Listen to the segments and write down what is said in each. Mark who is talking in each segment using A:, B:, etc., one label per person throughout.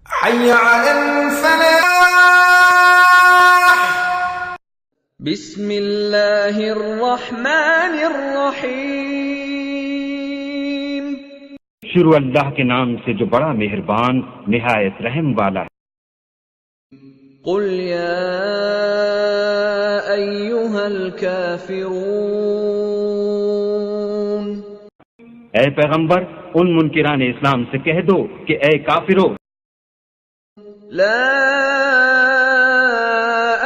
A: حي على الفلاح.
B: بسم اللہ الرحمن الرحیم.
C: شروع اللہ کے نام سے جو بڑا مہربان نہایت رحم والا ہے.
B: قل یا ایھا الکافرون.
C: اے پیغمبر ان منکران اسلام سے کہہ دو کہ اے کافرو،
B: لا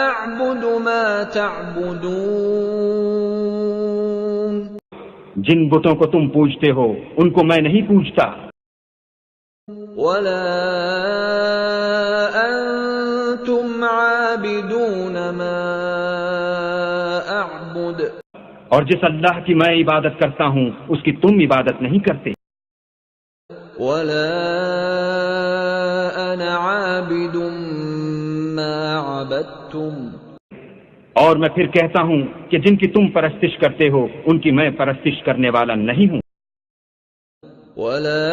B: اعبد ما تعبدون.
C: جن بتوں کو تم پوجتے ہو ان کو میں نہیں پوجتا،
B: ولا انتم عابدون ما اعبد.
C: اور جس اللہ کی میں عبادت کرتا ہوں اس کی تم عبادت نہیں کرتے.
B: ولا انا عابد ما عبدتم.
C: اور میں پھر کہتا ہوں کہ جن کی تم پرستش کرتے ہو ان کی میں پرستش کرنے والا نہیں ہوں.
B: ولا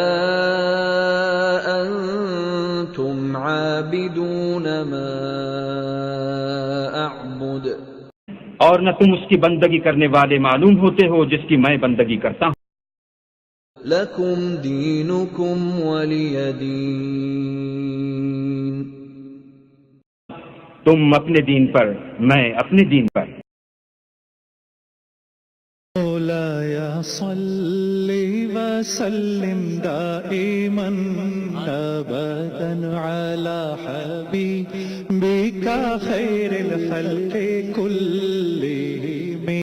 B: انتم عابدون ما اعبد.
C: اور نہ تم اس کی بندگی کرنے والے معلوم ہوتے ہو جس کی میں بندگی کرتا ہوں.
B: لکم دینکم ولی دین.
C: تم اپنے دین پر، میں اپنے دین پر.
D: مولاي صل وسلم دائما ابدا على حبيبك خير الخلق كلهم.